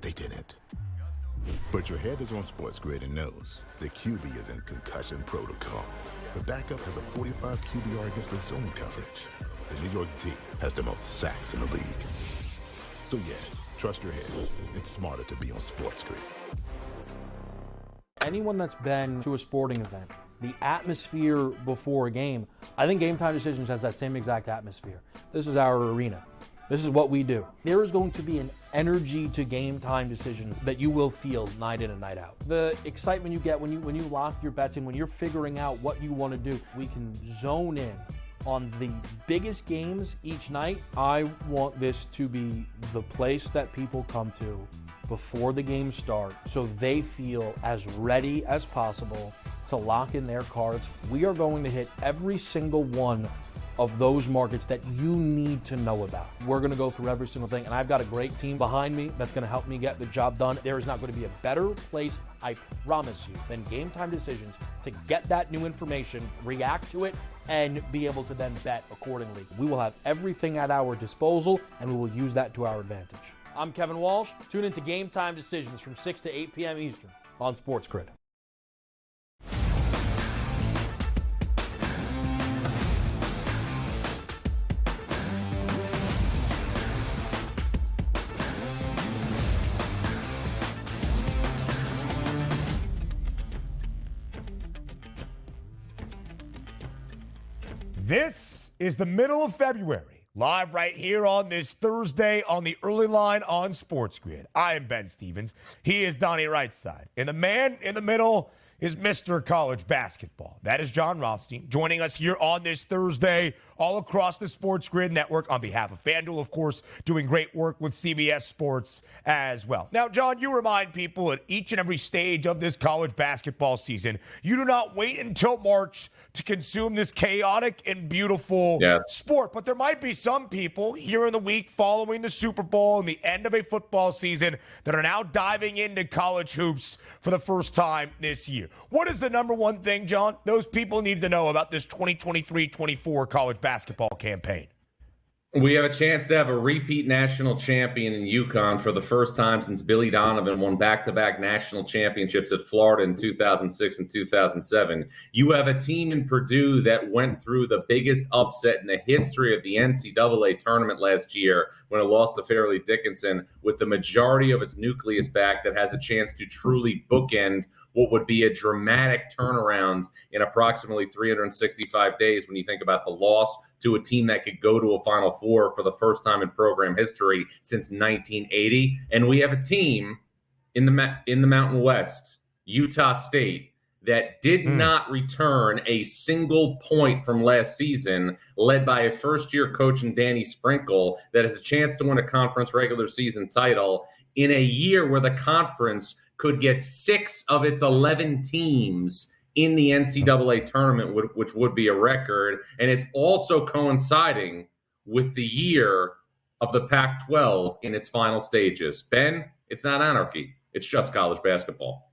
S8: They didn't. But your head is on SportsGrid and knows the QB is in concussion protocol. The backup has a 45 QBR against the zone coverage. The New York D has the most sacks in the league. So yeah, trust your head. It's smarter to be on SportsGrid.
S9: Anyone that's been to a sporting event, the atmosphere before a game, I think Game Time Decisions has that same exact atmosphere. This is our arena. This is what we do. There is going to be an energy to Game Time Decisions that you will feel night in and night out. The excitement you get when you lock your bets in, when you're figuring out what you want to do, we can zone in on the biggest games each night, I want this to be the place that people come to before the games start so they feel as ready as possible to lock in their cards. We are going to hit every single one of those markets that you need to know about. We're going to go through every single thing, and I've got a great team behind me that's going to help me get the job done. There is not going to be a better place, I promise you, than Game Time Decisions to get that new information, react to it, and be able to then bet accordingly. We will have everything at our disposal, and we will use that to our advantage. I'm Kevin Walsh. Tune into Game Time Decisions from 6 to 8 p.m. Eastern on SportsGrid.
S1: This is the middle of February, live right here on this Thursday on the early line on SportsGrid. I am Ben Stevens. He is Donnie Rightside. And the man in the middle is Mr. College Basketball. That is John Rothstein, joining us here on this Thursday all across the SportsGrid network on behalf of FanDuel, of course, doing great work with CBS Sports as well. Now, John, you remind people at each and every stage of this college basketball season, you do not wait until March to consume this chaotic and beautiful sport. But there might be some people here in the week following the Super Bowl and the end of a football season that are now diving into college hoops for the first time this year. What is the number one thing, John, those people need to know about this 2023-24 college basketball campaign?
S12: We have a chance to have a repeat national champion in UConn for the first time since Billy Donovan won back-to-back national championships at Florida in 2006 and 2007. You have a team in Purdue that went through the biggest upset in the history of the NCAA tournament last year when it lost to Fairleigh Dickinson, with the majority of its nucleus back, that has a chance to truly bookend what would be a dramatic turnaround in approximately 365 days when you think about the loss to a team that could go to a Final Four for the first time in program history since 1980. And we have a team in the Mountain West, Utah State, that did not return a single point from last season, led by a first-year coach in Danny Sprinkle, that has a chance to win a conference regular season title in a year where the conference could get 6 of its 11 teams in the NCAA tournament, which would be a record. And it's also coinciding with the year of the Pac-12 in its final stages. Ben, it's not anarchy. It's just college basketball.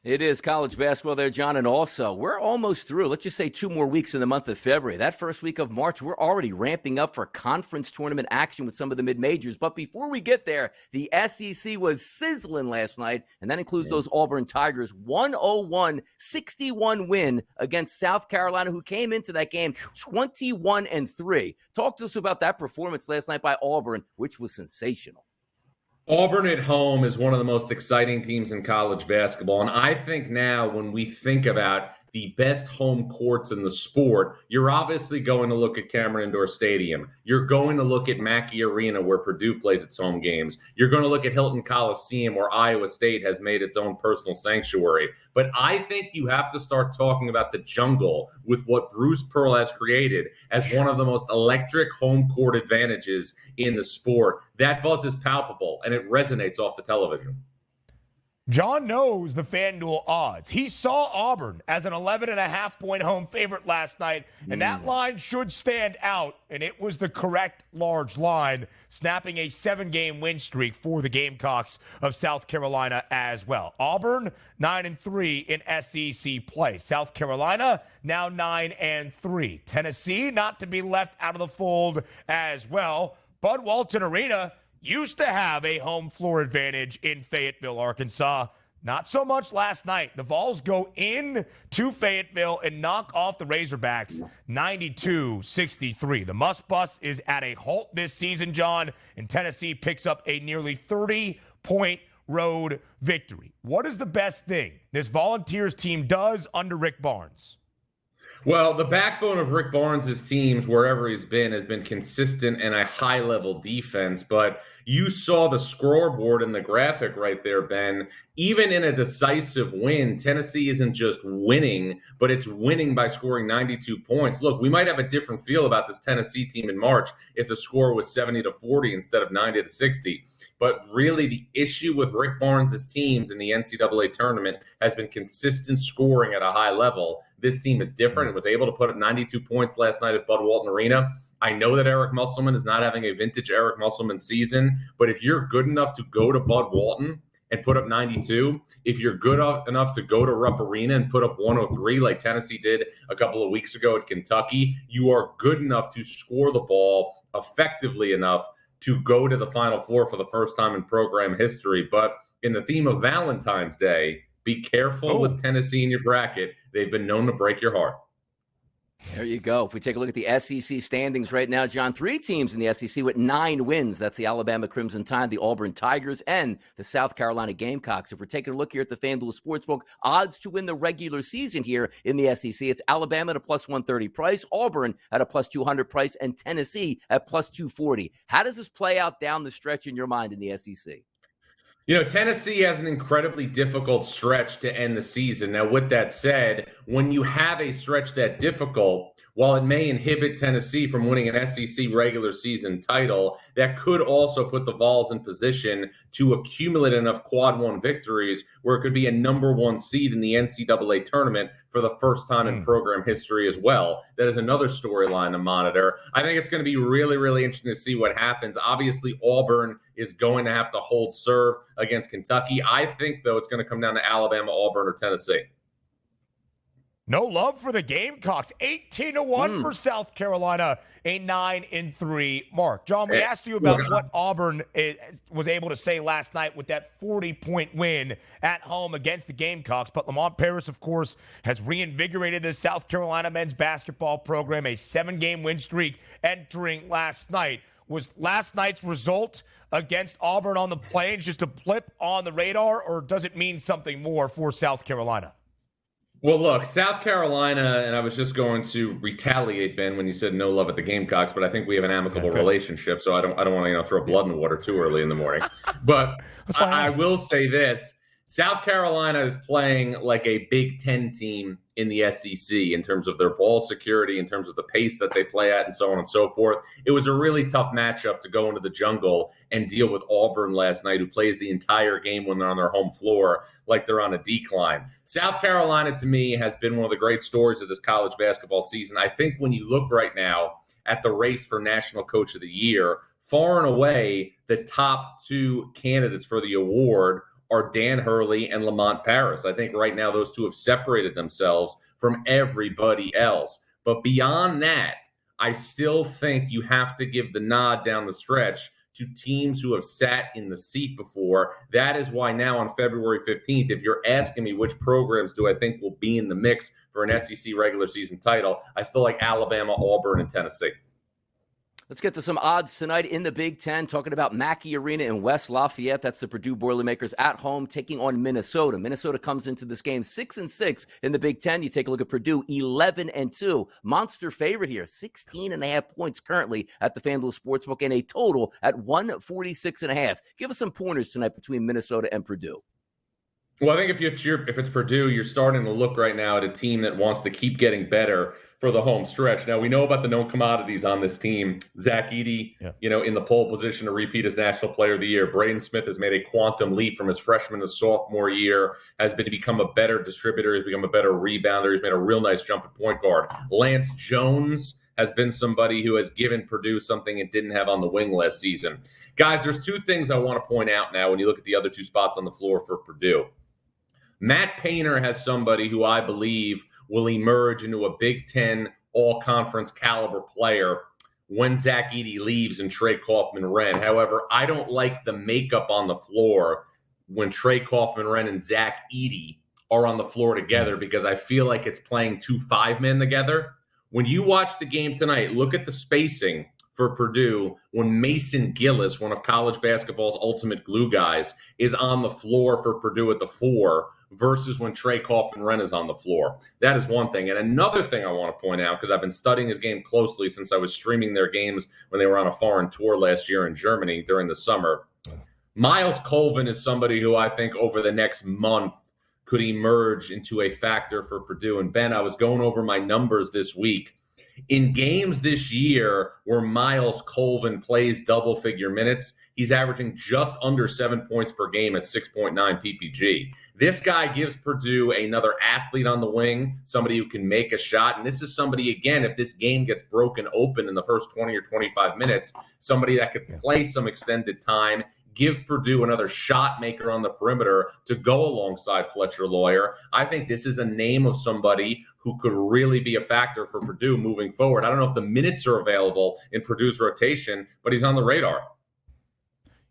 S2: It is college basketball there, John. And also, we're almost through. Let's just say 2 more weeks in the month of February. That first week of March, we're already ramping up for conference tournament action with some of the mid-majors. But before we get there, the SEC was sizzling last night, and that includes those Auburn Tigers' 101-61 win against South Carolina, who came into that game 21-3. Talk to us about that performance last night by Auburn, which was sensational.
S12: Auburn at home is one of the most exciting teams in college basketball. And I think now when we think about the best home courts in the sport, you're obviously going to look at Cameron Indoor Stadium. You're going to look at Mackey Arena, where Purdue plays its home games. You're going to look at Hilton Coliseum, where Iowa State has made its own personal sanctuary. But I think you have to start talking about the jungle with what Bruce Pearl has created as one of the most electric home court advantages in the sport. That buzz is palpable, and it resonates off the television.
S1: John knows the FanDuel odds. He saw Auburn as an 11.5-point home favorite last night, and that line should stand out, and it was the correct large line, snapping a 7-game win streak for the Gamecocks of South Carolina as well. Auburn, 9-3 in SEC play. South Carolina, now 9-3. Tennessee, not to be left out of the fold as well. Bud Walton Arena used to have a home floor advantage in Fayetteville, Arkansas. Not so much last night. The Vols go in to Fayetteville and knock off the Razorbacks 92-63. The Muss Bus is at a halt this season, John, and Tennessee picks up a nearly 30-point road victory. What is the best thing this Volunteers team does under Rick Barnes?
S12: Well, the backbone of Rick Barnes' teams, wherever he's been, has been consistent and a high-level defense. But you saw the scoreboard and the graphic right there, Ben. Even in a decisive win, Tennessee isn't just winning, but it's winning by scoring 92 points. Look, we might have a different feel about this Tennessee team in March if the score was 70-40 instead of 90-60. But really, the issue with Rick Barnes' teams in the NCAA tournament has been consistent scoring at a high level. This team is different. It was able to put up 92 points last night at Bud Walton Arena. I know that Eric Musselman is not having a vintage Eric Musselman season, but if you're good enough to go to Bud Walton and put up 92, if you're good enough to go to Rupp Arena and put up 103 like Tennessee did a couple of weeks ago at Kentucky, you are good enough to score the ball effectively enough to go to the Final Four for the first time in program history. But in the theme of Valentine's Day, be careful with Tennessee in your bracket. They've been known to break your heart.
S2: There you go. If we take a look at the SEC standings right now, John, 3 teams in the SEC with 9 wins. That's the Alabama Crimson Tide, the Auburn Tigers, and the South Carolina Gamecocks. If we're taking a look here at the FanDuel Sportsbook, odds to win the regular season here in the SEC, it's Alabama at a plus 130 price, Auburn at a plus 200 price, and Tennessee at plus 240. How does this play out down the stretch in your mind in the SEC?
S12: You know, Tennessee has an incredibly difficult stretch to end the season. Now, with that said, when you have a stretch that difficult, while it may inhibit Tennessee from winning an SEC regular season title, that could also put the Vols in position to accumulate enough quad one victories where it could be a number 1 seed in the NCAA tournament for the first time in program history as well. That is another storyline to monitor. I think it's going to be really, really interesting to see what happens. Obviously, Auburn is going to have to hold serve against Kentucky. I think, though, it's going to come down to Alabama, Auburn, or Tennessee.
S1: No love for the Gamecocks. 18-1 for South Carolina, a 9-3 mark. John, we asked you about what Auburn was able to say last night with that 40-point win at home against the Gamecocks. But Lamont Paris, of course, has reinvigorated the South Carolina men's basketball program, a 7-game win streak entering last night. Was last night's result against Auburn on the Plains just a blip on the radar, or does it mean something more for South Carolina?
S12: Well, look, South Carolina, and I was just going to retaliate, Ben, when you said no love at the Gamecocks, but I think we have an amicable relationship, so I don't want to throw blood in the water too early in the morning. But I will say this. South Carolina is playing like a Big Ten team in the SEC in terms of their ball security, in terms of the pace that they play at, and so on and so forth. It was a really tough matchup to go into the jungle and deal with Auburn last night, who plays the entire game when they're on their home floor like they're on a decline. South Carolina, to me, has been one of the great stories of this college basketball season. I think when you look right now at the race for National Coach of the Year, far and away, the top 2 candidates for the award are Dan Hurley and Lamont Paris. I think right now those two have separated themselves from everybody else. But beyond that, I still think you have to give the nod down the stretch to teams who have sat in the seat before. That is why now on February 15th, if you're asking me which programs do I think will be in the mix for an SEC regular season title, I still like Alabama, Auburn, and Tennessee.
S2: Let's get to some odds tonight in the Big Ten, talking about Mackey Arena in West Lafayette. That's the Purdue Boilermakers at home taking on Minnesota. Minnesota comes into this game 6-6 in the Big Ten. You take a look at Purdue, 11-2. Monster favorite here, 16.5 points currently at the FanDuel Sportsbook and a total at 146.5. Give us some pointers tonight between Minnesota and Purdue.
S12: Well, I think if it's Purdue, you're starting to look right now at a team that wants to keep getting better for the home stretch. Now, we know about the known commodities on this team. Zach Edey, in the pole position to repeat as National Player of the Year. Braden Smith has made a quantum leap from his freshman to sophomore year, has become a better distributor, has become a better rebounder. He's made a real nice jump at point guard. Lance Jones has been somebody who has given Purdue something it didn't have on the wing last season. Guys, there's 2 things I want to point out now when you look at the other 2 spots on the floor for Purdue. Matt Painter has somebody who I believe will emerge into a Big Ten all-conference caliber player when Zach Edey leaves and Trey Kaufman-Renn. However, I don't like the makeup on the floor when Trey Kaufman-Renn and Zach Edey are on the floor together because I feel like it's playing 2 5-men together. When you watch the game tonight, look at the spacing for Purdue when Mason Gillis, one of college basketball's ultimate glue guys, is on the floor for Purdue at the 4, versus when Trey Kaufman-Renn is on the floor. That is one thing. And another thing I want to point out, because I've been studying his game closely since I was streaming their games when they were on a foreign tour last year in Germany during the summer. Miles Colvin is somebody who I think over the next month could emerge into a factor for Purdue. And Ben, I was going over my numbers this week. In games this year where Miles Colvin plays double-figure minutes, he's averaging just under 7 points per game at 6.9 PPG. This guy gives Purdue another athlete on the wing, somebody who can make a shot. And this is somebody, again, if this game gets broken open in the first 20 or 25 minutes, somebody that could play some extended time, give Purdue another shot maker on the perimeter to go alongside Fletcher Lawyer. I think this is a name of somebody who could really be a factor for Purdue moving forward. I don't know if the minutes are available in Purdue's rotation, but he's on the radar.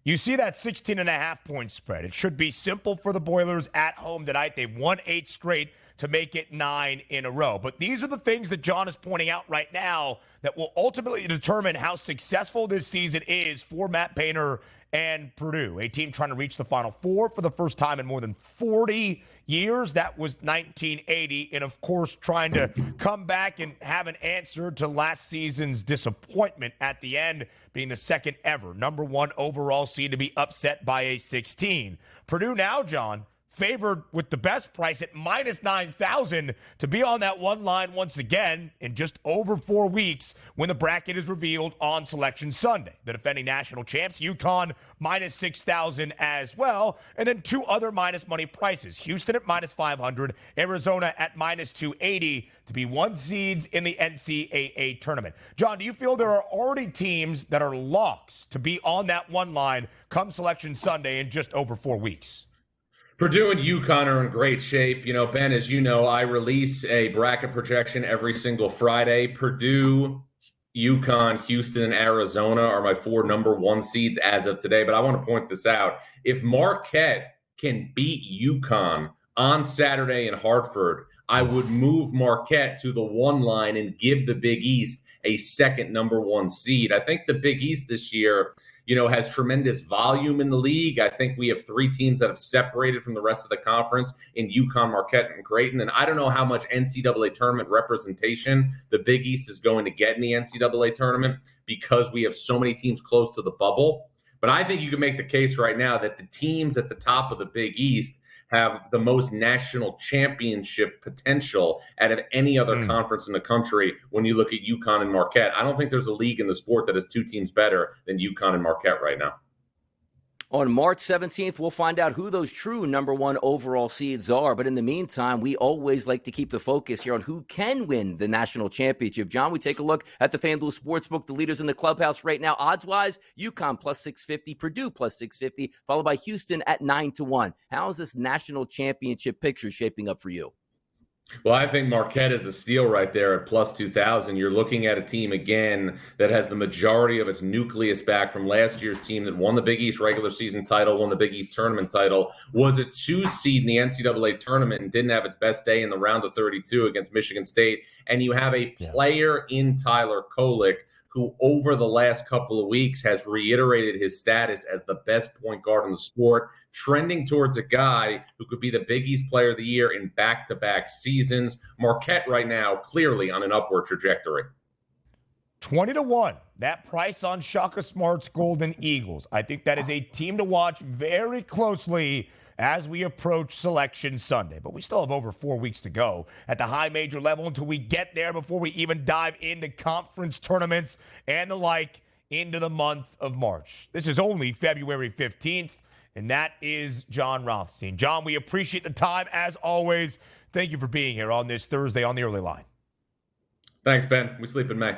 S1: You see that 16.5-point spread. It should be simple for the Boilers at home tonight. They've won 8 straight to make it 9 in a row. But these are the things that John is pointing out right now that will ultimately determine how successful this season is for Matt Painter and Purdue, a team trying to reach the Final Four for the first time in more than 40 years. That was 1980. And, of course, trying to come back and have an answer to last season's disappointment at the end, being the second ever number 1 overall seed to be upset by a 16. Purdue now, John, favored with the best price at minus 9,000 to be on that one line once again in just over 4 weeks when the bracket is revealed on Selection Sunday. The defending national champs, UConn, minus 6,000 as well, and then 2 other minus money prices. Houston at minus 500, Arizona at minus 280 to be 1 seeds in the NCAA tournament. John, do you feel there are already teams that are locks to be on that one line come Selection Sunday in just over 4 weeks?
S12: Purdue and UConn are in great shape. You know, Ben, as you know, I release a bracket projection every single Friday. Purdue, UConn, Houston, and Arizona are my 4 number 1 seeds as of today. But I want to point this out. If Marquette can beat UConn on Saturday in Hartford, I would move Marquette to the 1 line and give the Big East a second number 1 seed. I think the Big East this year, you know, has tremendous volume in the league. I think we have 3 teams that have separated from the rest of the conference in UConn, Marquette, and Creighton. And I don't know how much NCAA tournament representation the Big East is going to get in the NCAA tournament because we have so many teams close to the bubble. But I think you can make the case right now that the teams at the top of the Big East have the most national championship potential out of any other conference in the country when you look at UConn and Marquette. I don't think there's a league in the sport that has 2 teams better than UConn and Marquette right now.
S2: On March 17th, we'll find out who those true number 1 overall seeds are. But in the meantime, we always like to keep the focus here on who can win the national championship. John, we take a look at the FanDuel Sportsbook, the leaders in the clubhouse right now. Odds-wise, UConn plus 650, Purdue plus 650, followed by Houston at 9-1. How is this national championship picture shaping up for you?
S12: Well, I think Marquette is a steal right there at plus 2,000. You're looking at a team, again, that has the majority of its nucleus back from last year's team that won the Big East regular season title, won the Big East tournament title, was a 2 seed in the NCAA tournament and didn't have its best day in the round of 32 against Michigan State. And you have a player in Tyler Kolek who over the last couple of weeks has reiterated his status as the best point guard in the sport, trending towards a guy who could be the Big East Player of the Year in back-to-back seasons. Marquette right now clearly on an upward trajectory.
S1: 20-1, that price on Shaka Smart's Golden Eagles. I think that is a team to watch very closely as we approach Selection Sunday. But we still have over 4 weeks to go at the high major level until we get there before we even dive into conference tournaments and the like into the month of March. This is only February 15th, and that is John Rothstein. John, we appreciate the time as always. Thank you for being here on this Thursday on the Early Line.
S12: Thanks, Ben. We sleep in May.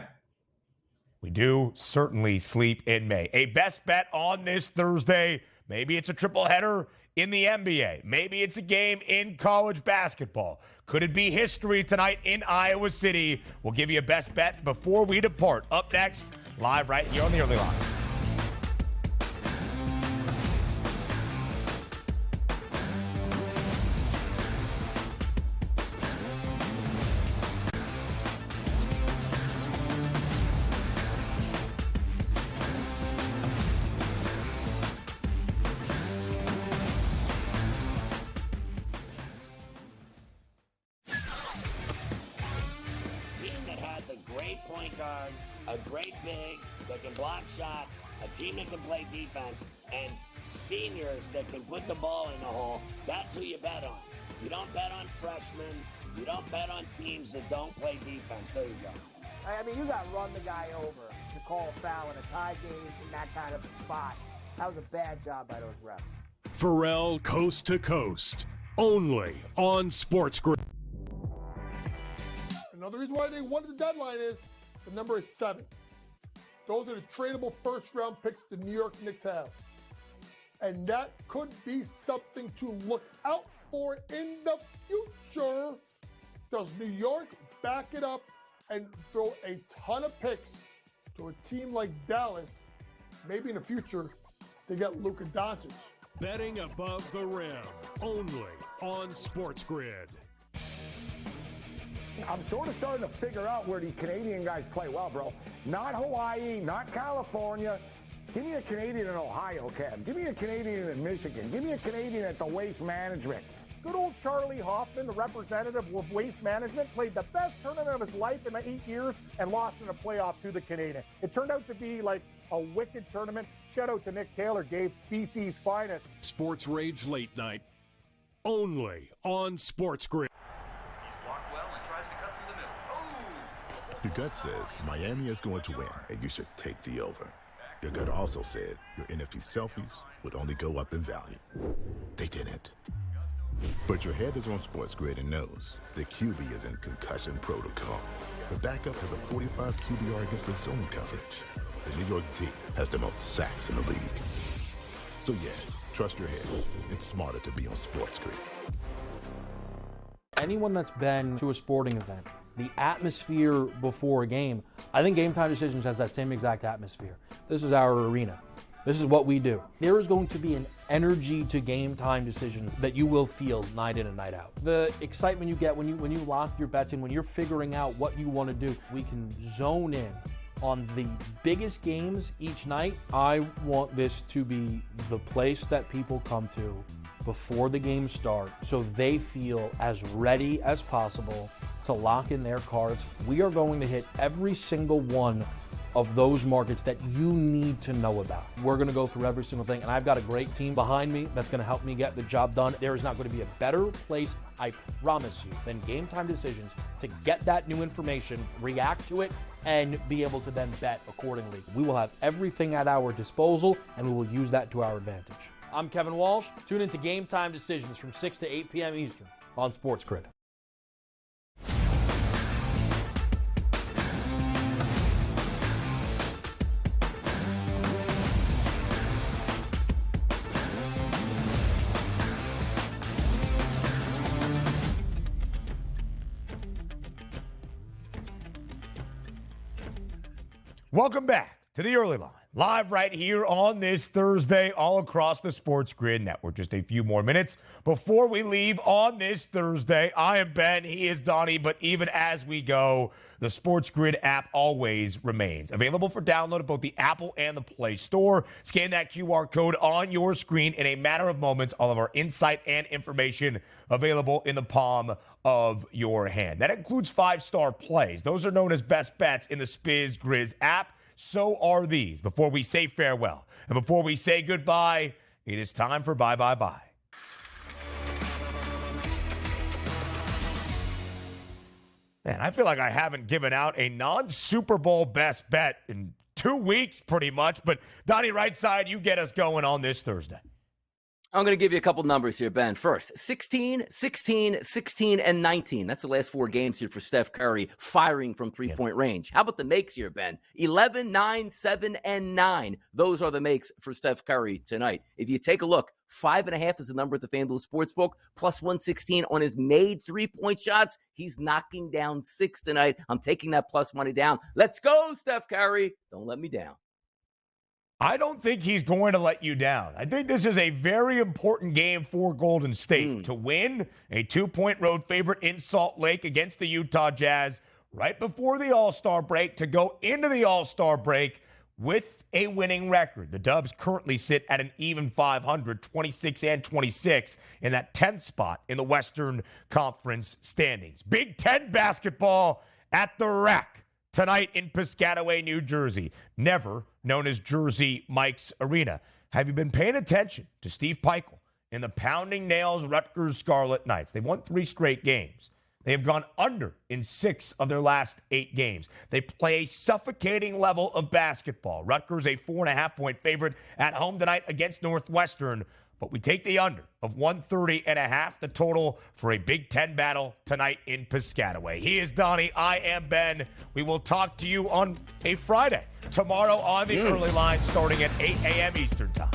S1: We do certainly sleep in May. A best bet on this Thursday. Maybe it's a triple header in the NBA. Maybe it's a game in college basketball. Could it be history tonight in Iowa City? We'll give you a best bet before we depart. Up next, live right here on the Early Line.
S3: great point guard, a great big that can block shots, a team that can play defense, and seniors that can put the ball in the hole. That's who you bet on. You don't bet on freshmen. You don't bet on teams that don't play defense. There you go.
S11: I mean, you got to run the guy over to call a foul in a tie game in that kind of a spot. That was a bad job by those refs.
S5: Pharrell Coast to Coast, only on SportsGrid.
S6: Another reason why they won the deadline is the number is 7. Those are the tradable first-round picks the New York Knicks have. And that could be something to look out for in the future. Does New York back it up and throw a ton of picks to a team like Dallas? Maybe in the future, they get Luka Doncic.
S5: Betting above the rim, only on SportsGrid.
S7: I'm sort of starting to figure out where the Canadian guys play well, bro. Not Hawaii, not California. Give me a Canadian in Ohio, Cam. Give me a Canadian in Michigan. Give me a Canadian at the Waste Management.
S4: Good old Charlie Hoffman, the representative of Waste Management, played the best tournament of his life in 8 years and lost in a playoff to the Canadian. It turned out to be like a wicked tournament. Shout out to Nick Taylor, gave BC's finest.
S5: Sports Rage Late Night, only on SportsGrid.
S8: Your gut says Miami is going to win, and you should take the over. Your gut also said your NFT selfies would only go up in value. They didn't. But your head is on SportsGrid and knows the QB is in concussion protocol. The backup has a 45 QBR against the zone coverage. The New York D has the most sacks in the league. So yeah, trust your head. It's smarter to be on SportsGrid.
S9: Anyone that's been to a sporting event, the atmosphere before a game, I think Game Time Decisions has that same exact atmosphere. This is our arena. This is what we do. There is going to be an energy to Game Time Decisions that you will feel night in and night out. The excitement you get when you lock your bets in, when you're figuring out what you want to do, we can zone in on the biggest games each night. I want this to be the place that people come to before the games start so they feel as ready as possible to lock in their cards. We are going to hit every single one of those markets that you need to know about. We're going to go through every single thing, and I've got a great team behind me that's going to help me get the job done. There is not going to be a better place, I promise you, than Game Time Decisions to get that new information, react to it, and be able to then bet accordingly. We will have everything at our disposal, and we will use that to our advantage. I'm Kevin Walsh. Tune into Game Time Decisions from 6 to 8 p.m. Eastern on SportsGrid.
S1: Welcome back to the early line. Live right here on this Thursday, all across the SportsGrid network. Just a few more minutes before we leave on this Thursday. I am Ben, he is Donnie, but even as we go, the SportsGrid app always remains available for download at both the Apple and the Play Store. Scan that QR code on your screen in a matter of moments. All of our insight and information available in the palm of your hand. That includes 5-star plays. Those are known as best bets in the SportsGrid app. So are these. Before we say farewell and before we say goodbye, it is time for bye. Man, I feel like I haven't given out a non-Super Bowl best bet in 2 weeks pretty much. But Donnie, right side, you get us going on this Thursday.
S2: I'm going to give you a couple numbers here, Ben. First, 16, 16, 16, and 19. That's the last 4 games here for Steph Curry firing from three-point range. How about the makes here, Ben? 11, 9, 7, and 9. Those are the makes for Steph Curry tonight. If you take a look, 5.5 is the number at the FanDuel Sportsbook, plus 116 on his made three-point shots. He's knocking down 6 tonight. I'm taking that plus money down. Let's go, Steph Curry. Don't let me down.
S1: I don't think he's going to let you down. I think this is a very important game for Golden State to win a 2-point road favorite in Salt Lake against the Utah Jazz right before the All-Star break, to go into the All-Star break with a winning record. The Dubs currently sit at an even 500, 26 and 26 in that 10th spot in the Western Conference standings. Big Ten basketball at the rack tonight in Piscataway, New Jersey, never known as Jersey Mike's Arena. Have you been paying attention to Steve Peichel in the Pounding Nails Rutgers Scarlet Knights? They've won 3 straight games. They have gone under in 6 of their last 8 games. They play a suffocating level of basketball. Rutgers a 4.5-point favorite at home tonight against Northwestern, but we take the under of 130.5, the total for a Big Ten battle tonight in Piscataway. He is Donnie. I am Ben. We will talk to you on a Friday tomorrow on the early line starting at 8 a.m. Eastern time.